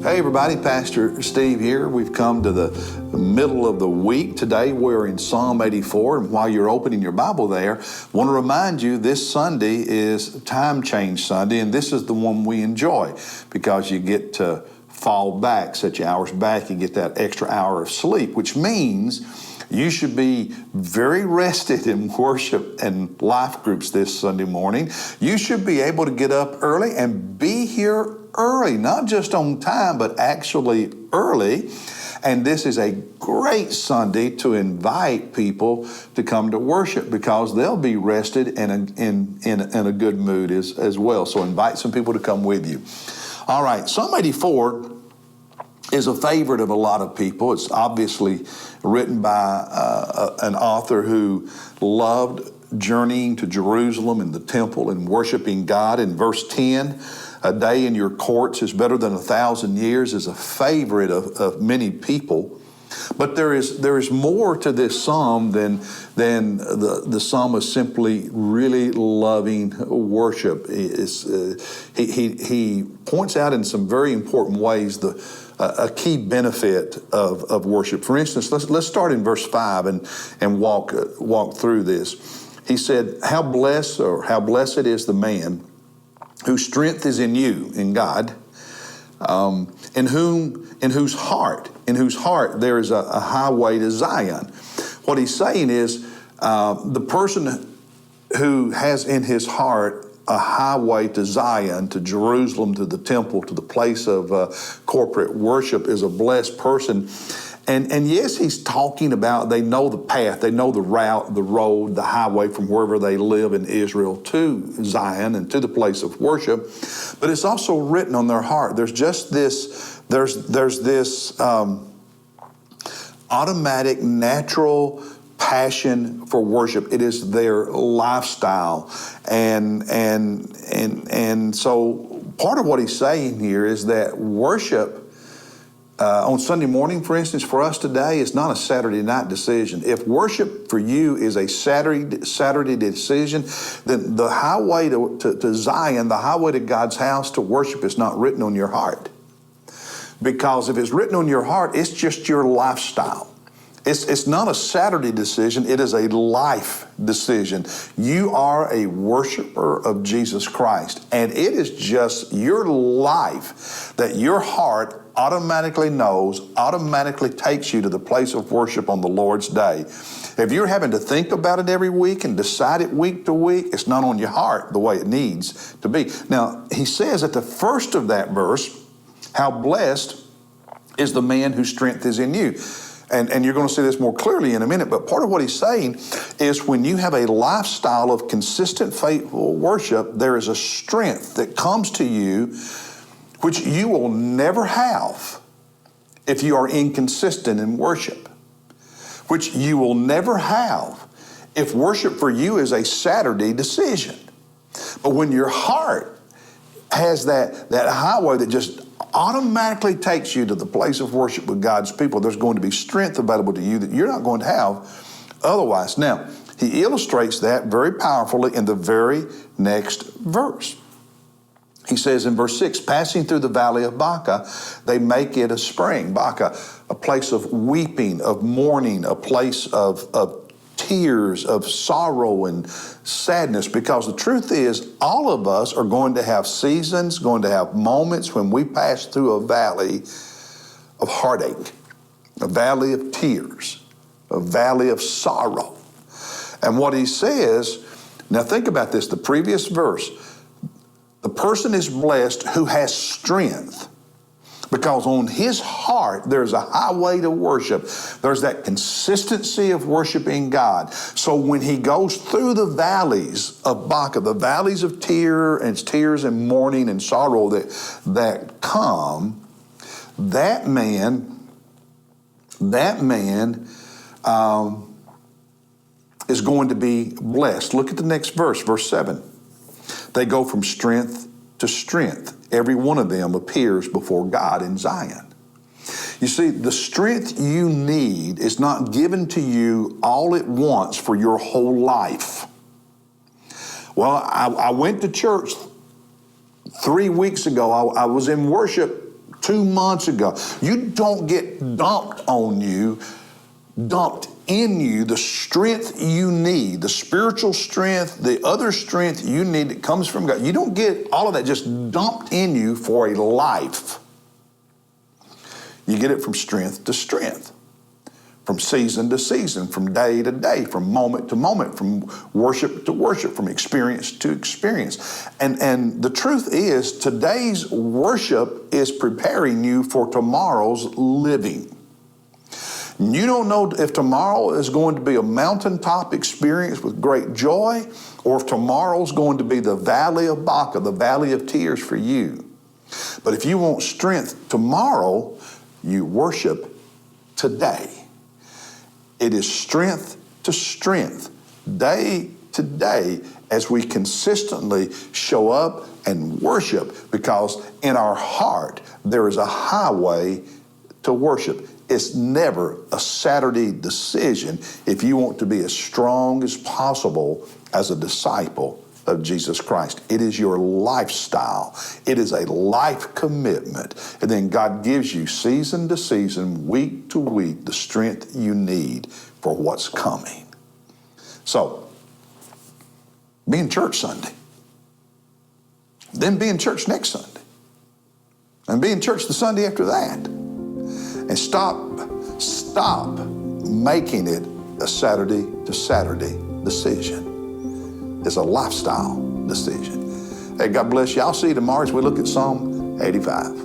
Hey everybody, Pastor Steve here. We've come to the middle of the week. Today we're in Psalm 84, and while you're opening your Bible there, I want to remind you this Sunday is Time Change Sunday, and this is the one we enjoy because you get to fall back, set your hours back, you get that extra hour of sleep, which means you should be very rested in worship and life groups this Sunday morning. You should be able to get up early and be here early, not just on time, but actually early. And this is a great Sunday to invite people to come to worship because they'll be rested and in a good mood as well. So invite some people to come with you. All right, Psalm 84 is a favorite of a lot of people. It's obviously written by an author who loved journeying to Jerusalem and the temple and worshiping God. In verse 10, a day in your courts is better than 1,000 years is a favorite of many people. But there is more to this psalm than the psalmist simply really loving worship. He points out in some very important ways a key benefit of worship. For instance, let's start in verse 5 and walk through this. He said, how blessed is the man whose strength is in you, in God, in whose heart there is a highway to Zion. What he's saying is the person who has in his heart a highway to Zion, to Jerusalem, to the temple, to the place of corporate worship is a blessed person. And yes, he's talking about they know the path, they know the route, the road, the highway from wherever they live in Israel to Zion and to the place of worship. But it's also written on their heart. There's just this, there's this automatic, natural passion for worship. It is their lifestyle. And so part of what he's saying here is that worship on Sunday morning, for instance, for us today, is not a Saturday night decision. If worship for you is a Saturday decision, then the highway to Zion, the highway to God's house to worship is not written on your heart. Because if it's written on your heart, it's just your lifestyle. It's not a Saturday decision, it is a life decision. You are a worshiper of Jesus Christ, and it is just your life that your heart automatically knows, automatically takes you to the place of worship on the Lord's day. If you're having to think about it every week and decide it week to week, it's not on your heart the way it needs to be. Now, he says at the first of that verse, how blessed is the man whose strength is in you. And you're going to see this more clearly in a minute, but part of what he's saying is when you have a lifestyle of consistent, faithful worship, there is a strength that comes to you which you will never have if you are inconsistent in worship, which you will never have if worship for you is a Saturday decision. But when your heart has that highway that just automatically takes you to the place of worship with God's people, there's going to be strength available to you that you're not going to have otherwise. Now, he illustrates that very powerfully in the very next verse. He says in verse 6, passing through the valley of Baca, they make it a spring. Baca, a place of weeping, of mourning, a place of tears, of sorrow and sadness, because the truth is all of us are going to have seasons, going to have moments when we pass through a valley of heartache, a valley of tears, a valley of sorrow. And what he says, now think about this, the previous verse, the person is blessed who has strength, because on his heart, there's a highway to worship. There's that consistency of worshiping God. So when he goes through the valleys of Baca, the valleys of tears and mourning and sorrow that come, that man is going to be blessed. Look at the next verse, verse 7. They go from strength to strength. Every one of them appears before God in Zion. You see, the strength you need is not given to you all at once for your whole life. Well, I went to church 3 weeks ago. I was in worship 2 months ago. You don't get dumped on you, dumped in you the strength you need, the spiritual strength, the other strength you need that comes from God. You don't get all of that just dumped in you for a life. You get it from strength to strength, from season to season, from day to day, from moment to moment, from worship to worship, from experience to experience. And the truth is, today's worship is preparing you for tomorrow's living. You don't know if tomorrow is going to be a mountaintop experience with great joy, or if tomorrow's going to be the valley of Baca, the valley of tears for you. But if you want strength tomorrow, you worship today. It is strength to strength, day to day, as we consistently show up and worship, because in our heart there is a highway to worship. It's never a Saturday decision if you want to be as strong as possible as a disciple of Jesus Christ. It is your lifestyle. It is a life commitment. And then God gives you season to season, week to week, the strength you need for what's coming. So, be in church Sunday. Then be in church next Sunday. And be in church the Sunday after that. And stop making it a Saturday to Saturday decision. It's a lifestyle decision. Hey, God bless you. I'll see you tomorrow as we look at Psalm 85.